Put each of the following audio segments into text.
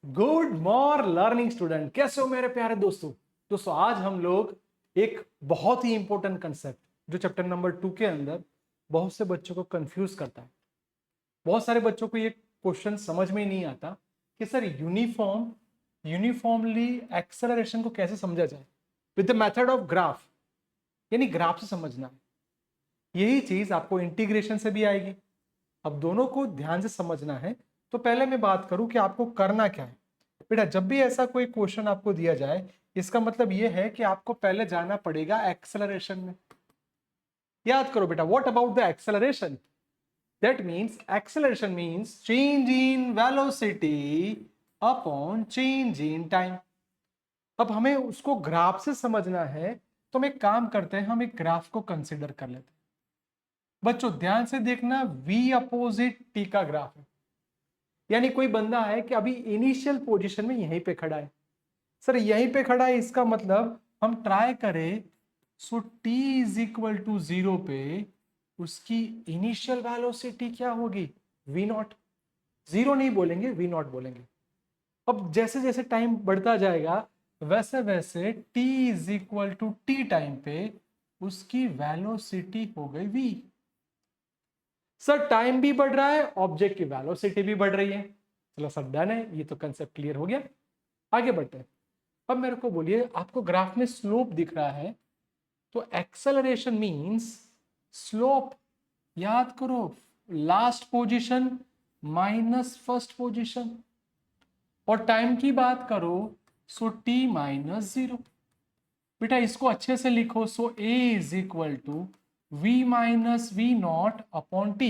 Good morning learning student, कैसे हो मेरे प्यारे दोस्तों आज हम लोग एक बहुत ही इंपॉर्टेंट कंसेप्ट जो चैप्टर नंबर 2 के अंदर बहुत से बच्चों को कंफ्यूज करता है। बहुत सारे बच्चों को ये क्वेश्चन समझ में ही नहीं आता कि सर यूनिफॉर्मली एक्सेलरेशन को कैसे समझा जाए with the method of graph, यानी ग्राफ से समझना है। यही चीज आपको इंटीग्रेशन से भी आएगी। अब दोनों को ध्यान से समझना है। तो पहले मैं बात करूं कि आपको करना क्या है। बेटा, जब भी ऐसा कोई क्वेश्चन आपको दिया जाए, इसका मतलब यह है कि आपको पहले जाना पड़ेगा एक्सेलरेशन में। याद करो बेटा, what about the acceleration? That means acceleration means change in velocity upon change in time. अब हमें उसको ग्राफ से समझना है, तो हम एक काम करते हैं, हम एक ग्राफ को कंसिडर कर लेते हैं। बच्चों ध्यान से देखना, v अपोजिट t का ग्राफ है। यानी कोई बंदा है कि अभी इनिशियल पोजीशन में यहीं पे खड़ा है। सर यहीं पे खड़ा है, इसका मतलब हम ट्राई करें सो t इज इक्वल टू 0 पे उसकी इनिशियल वेलोसिटी क्या होगी? v not. 0 नहीं बोलेंगे, v नॉट बोलेंगे। अब जैसे जैसे टाइम बढ़ता जाएगा वैसे वैसे t is equal to T time पे उसकी वेलोसिटी हो गई v। सर टाइम भी बढ़ रहा है, ऑब्जेक्ट की वेलोसिटी भी बढ़ रही है। चलो सर डन है, ये तो कंसेप्ट क्लियर हो गया। आगे बढ़ते हैं। अब मेरे को बोलिए, आपको ग्राफ में स्लोप दिख रहा है, तो एक्सेलरेशन मींस स्लोप। याद करो, last position minus first position. और टाइम की बात करो सो t माइनस 0। बेटा इसको अच्छे से लिखो, so a is equal to v minus we naught upon T.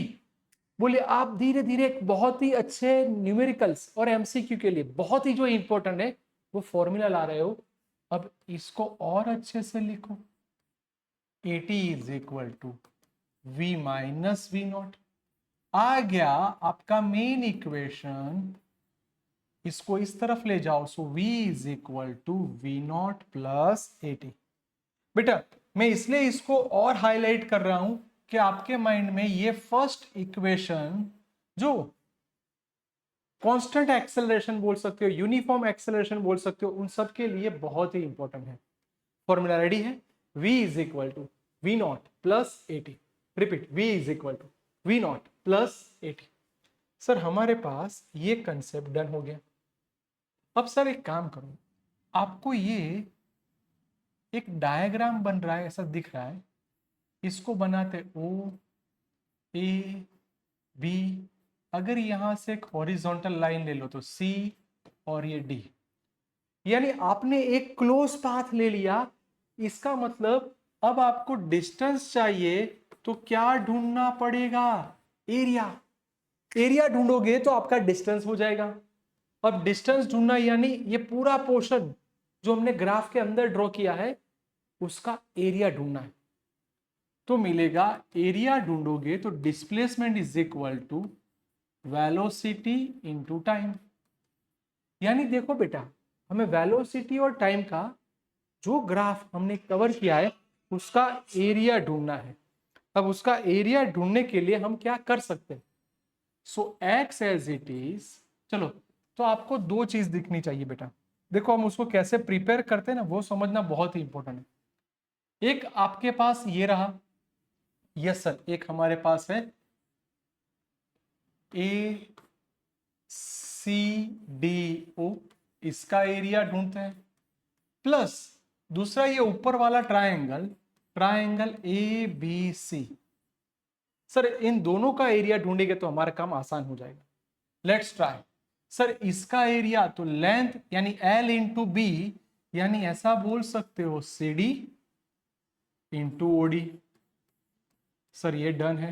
बोलिए, आप धीरे धीरे एक बहुत ही अच्छे न्यूमेरिकल्स और एमसीक्यू के लिए बहुत ही जो इंपॉर्टेंट है वो फॉर्मूला ला रहे हो। अब इसको और अच्छे से लिखो, at is equal to v minus we naught. आ गया आपका मेन इक्वेशन। इसको इस तरफ ले जाओ, so v is equal to we naught plus AT. बेटा मैं इसलिए इसको और हाईलाइट कर रहा हूं कि आपके माइंड में ये फर्स्ट इक्वेशन जो कांस्टेंट एक्सेलरेशन बोल सकते हो, यूनिफॉर्म एक्सेलरेशन बोल सकते हो, उन सब के लिए बहुत ही इंपॉर्टेंट है। फॉर्मूला रेडी है? v is equal to we naught plus AT. Repeat, v is equal to we naught plus AT. Sir हमारे पास ये कंसेप्ट डन हो गया। अब सर एक काम करो, आपको ये एक डायग्राम बन रहा है, ऐसा दिख रहा है। इसको बनाते ओ ए बी। अगर यहां से एक हॉरिजॉन्टल लाइन ले लो तो सी और ये डी। यानी आपने एक क्लोज पाथ ले लिया। इसका मतलब अब आपको डिस्टेंस चाहिए, तो क्या ढूंढना पड़ेगा? एरिया। एरिया ढूंढोगे तो आपका डिस्टेंस हो जाएगा। अब डिस्टेंस ढूंढना यानी ये पूरा पोर्शन जो हमने ग्राफ के अंदर ड्रॉ किया है उसका एरिया ढूंढना है। तो मिलेगा, एरिया ढूंढोगे तो displacement is equal to velocity into time. यानी देखो बेटा, हमें वेलोसिटी और टाइम का जो ग्राफ हमने कवर किया है उसका एरिया ढूंढना है। अब उसका एरिया ढूंढने के लिए हम क्या कर सकते हैं? सो एक्स एज इट इज। चलो, तो आपको दो चीज दिखनी चाहिए बेटा। देखो हम उसको कैसे प्रिपेयर करते हैं ना, वो समझना बहुत ही इंपॉर्टेंट है। एक आपके पास ये रहा, यस सर, एक हमारे पास है ए सी डी ओ, इसका एरिया ढूंढते हैं। प्लस दूसरा ये ऊपर वाला triangle, triangle A B C. Sir इन दोनों का एरिया ढूंढेंगे तो हमारा काम आसान हो जाएगा। Let's try. सर इसका एरिया तो लेंथ यानी एल इंटू बी, यानी ऐसा बोल सकते हो C D into OD. Sir ये डन है।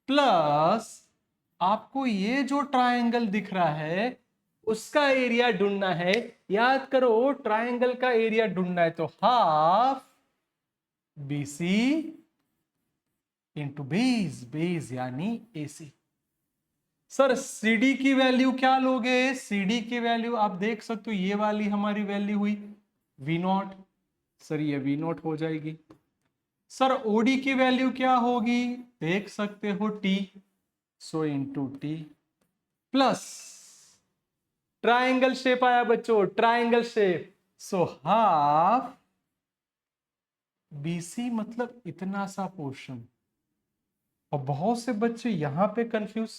प्लस आपको ये जो ट्रायंगल दिख रहा है उसका एरिया ढूंढना है। याद करो, ट्रायंगल का एरिया ढूंढना है तो half BC into base, base यानी एसी। सर सीडी की वैल्यू क्या लोगे? सीडी की वैल्यू आप देख सकते हो, ये वाली हमारी वैल्यू हुई वी नॉट। सर ये वी नॉट हो जाएगी। सर ओडी की वैल्यू क्या होगी? देख सकते हो T, so into T plus triangle shape आया बच्चों, triangle shape. So half BC मतलब इतना सा पोर्शन। और बहुत से बच्चे यहां पे कंफ्यूज,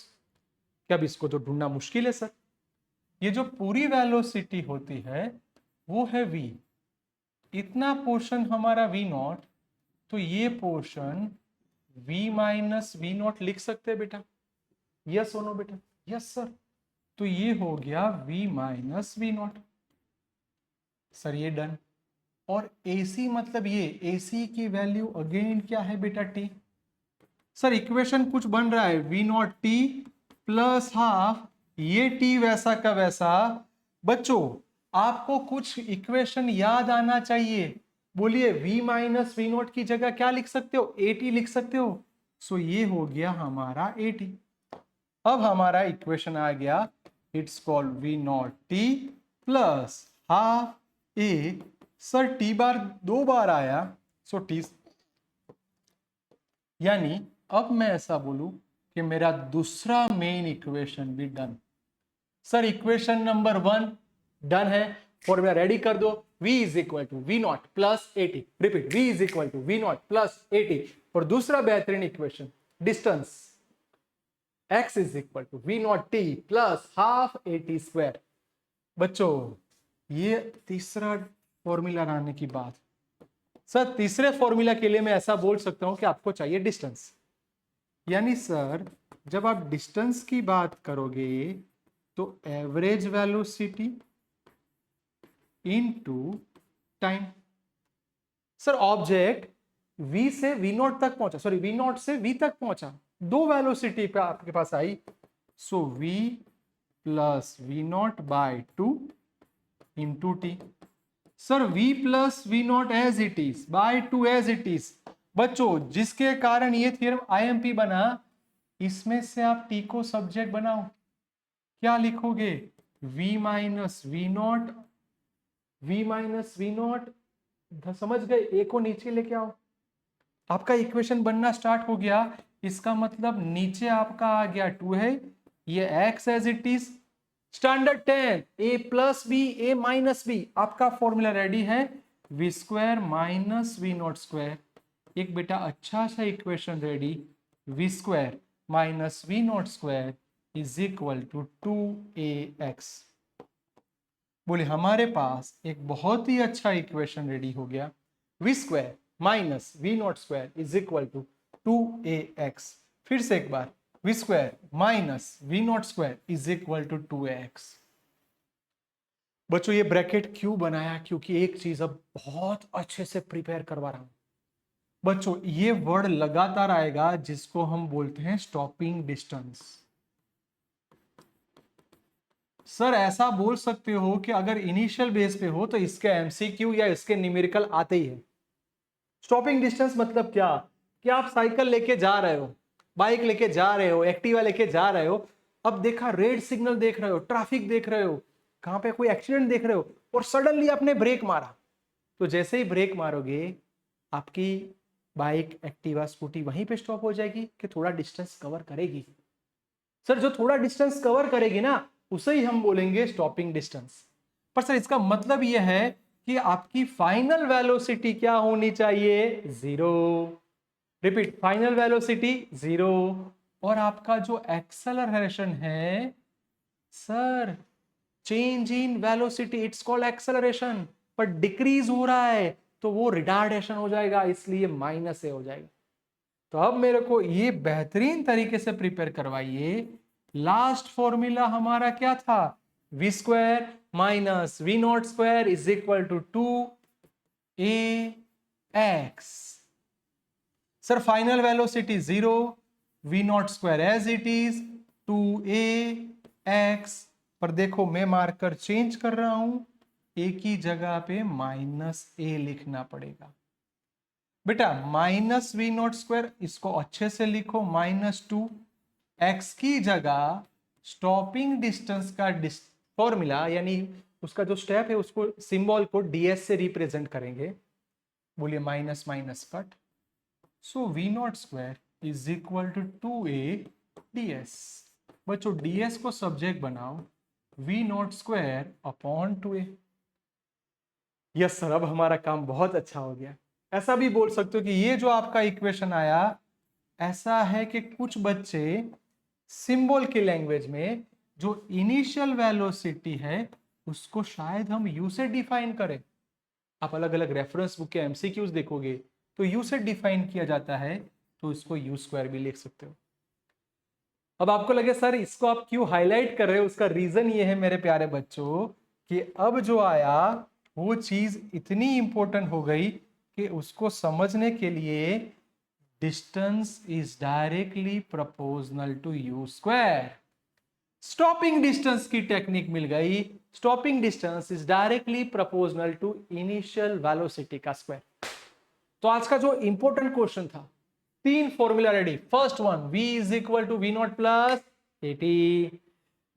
क्या अब इसको तो ढूंढना मुश्किल है सर। ये जो पूरी वेलोसिटी होती है वो है v, इतना पोर्शन हमारा v0, तो ये पोर्शन v माइनस v0 लिख सकते हैं बेटा, यस नो बेटा, यस सर। तो ये हो गया v माइनस v0 सर, ये डन। और AC मतलब ये AC की वैल्यू अगेन क्या है बेटा, t। सर इक्वेशन कुछ बन रहा है v0t प्लस हाफ, ये t वैसा का वैसा। बच्चों आपको कुछ इक्वेशन याद आना चाहिए, बोलिए v माइनस v0 की जगह क्या लिख सकते हो, at लिख सकते हो। सो ये हो गया हमारा at। अब हमारा इक्वेशन आ गया, it's called v0t plus half a। Sir t बार 2 बार आया, सो t, यानी अब मैं ऐसा बोलूं कि मेरा दूसरा मेन इक्वेशन भी done. Sir equation number 1 done है, फॉर्मूला रेडी कर दो, v is equal to v0 plus at। Repeat, v is equal to v0 plus at। और दूसरा बेहतरीन equation, distance x is equal to v0t plus half at square. बच्चों ये तीसरा formula लाने की बात। सर तीसरे फॉर्मूला के लिए मैं ऐसा बोल सकता हूं कि आपको चाहिए डिस्टेंस, यानी सर जब आप डिस्टेंस की बात करोगे तो average velocity into time. Sir object v से v0 तक पहुंचा, सॉरी v0 से v तक पहुंचा, 2 वेलोसिटी पे आपके पास आई। So v plus v0 by 2 into T. Sir v plus v0 as it is by 2 as it is. बच्चों जिसके कारण ये थ्योरम IMP बना, इसमें से आप t को सब्जेक्ट बनाओ, क्या लिखोगे, v minus v0, v minus v0। समझ गए, a को नीचे लेके आओ, आपका इक्वेशन बनना स्टार्ट हो गया। इसका मतलब नीचे आपका आ गया 2 है, ये x as it is, standard 10 a plus B A minus B, आपका फॉर्मूला रेडी है, v square minus v0 square. एक बेटा अच्छा सा equation ready, v square minus v0 square is equal to 2ax। बोले हमारे पास एक बहुत ही अच्छा इक्वेशन रेडी हो गया, v square minus v0 square is equal to 2ax। फिर से एक बार, v square minus v0 square is equal to 2ax। बच्चों ये ब्रैकेट क्यों बनाया, क्योंकि एक चीज अब बहुत अच्छे से प्रिपेयर करवा रहा हूं। बच्चों ये वर्ड लगातार आएगा जिसको हम बोलते हैं स्टॉपिंग डिस्टेंस। सर ऐसा बोल सकते हो कि अगर इनिशियल बेस पे हो तो इसके MCQ या इसके न्यूमेरिकल आते ही है। स्टॉपिंग डिस्टेंस मतलब क्या, कि आप साइकिल लेके जा रहे हो, बाइक लेके जा रहे हो, एक्टिवा लेके जा रहे हो, अब देखा रेड सिग्नल देख रहे हो, ट्रैफिक देख रहे हो, कहां पे कोई एक्सीडेंट देख रहे हो, और सडनली आपने ब्रेक मारा। तो जैसे ही ब्रेक मारोगे आपकी बाइक, एक्टिवा, स्कूटी वहीं पे स्टॉप हो जाएगी कि थोड़ा डिस्टेंस कवर करेगी। सर जो थोड़ा डिस्टेंस कवर करेगी ना उसे ही हम बोलेंगे स्टॉपिंग डिस्टेंस। पर सर इसका मतलब यह है कि आपकी फाइनल वेलोसिटी क्या होनी चाहिए, 0। Repeat, final velocity 0। और आपका जो एक्सेलरेशन है sir, change in velocity, it's called acceleration, पर डिक्रीज हो रहा है तो वो रिटार्डेशन हो जाएगा, इसलिए माइनस ए हो जाएगा। तो अब मेरे को ये बेहतरीन तरीके से प्रिपेयर करवाइए, लास्ट फॉर्मूला हमारा क्या था, v square minus v0 square is equal to 2ax। Sir final velocity 0, v0 square as it is 2ax। पर देखो मैं मार्कर चेंज कर रहा हूं, a की जगह पे -a लिखना पड़ेगा। बेटा माइनस v0 स्क्वायर, इसको अच्छे से लिखो, -2 x की जगह स्टॉपिंग डिस्टेंस का फॉर्मूला, यानी उसका जो स्टेप है उसको सिंबल को ds से रिप्रेजेंट करेंगे। बोलिए minus minus cut, so v0 square is equal to 2a ds। बच्चों ds को सब्जेक्ट बनाओ, V naught square upon 2a। Yes sir, अब हमारा काम बहुत अच्छा हो गया। ऐसा भी बोल सकते हो कि ये जो आपका इक्वेशन आया, ऐसा है कि कुछ बच्चे सिंबल की लैंग्वेज में जो इनिशियल वेलोसिटी है उसको शायद हम यू से डिफाइन करें। आप अलग अलग रेफरेंस बुक के एमसीक्यूज देखोगे तो यू से डिफाइन किया जाता है, तो इसको यू स्क्वायर भी लिख सकते हो। अब आपको लगे सर इसको आप क्यों हाईलाइट कर रहे हो, उसका रीजन ये है मेरे प्यारे बच्चों कि अब जो आया वो चीज इतनी इंपॉर्टेंट हो गई कि उसको समझने के लिए distance is directly proportional to u square. Stopping distance की टेक्निक मिल गई। Stopping distance is directly proportional to initial velocity का स्क्वायर। तो आज का जो इंपॉर्टेंट क्वेश्चन था, 3 formula ready. First one, v is equal to we naught plus at।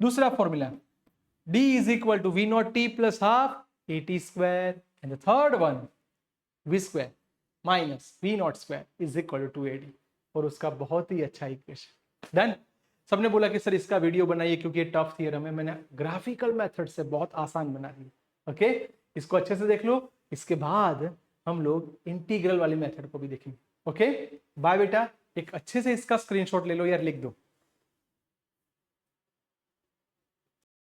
दूसरा formula, d is equal to we naught t plus half at square. And the third one, v square minus we naught square is equal to 2ad। और उसका बहुत ही अच्छा equation. Done. सबने बोला कि sir इसका video बनाइए क्योंकि ये टफ थियरम है, मैंने ग्राफिकल मेथड से बहुत आसान बना दिया। ओके, इसको अच्छे से देख लो, इसके बाद हम लोग इंटीग्रल वाली मेथड को भी देखेंगे। ओके बाय बेटा, एक अच्छे से इसका स्क्रीनशॉट ले लो यार, लिख दो।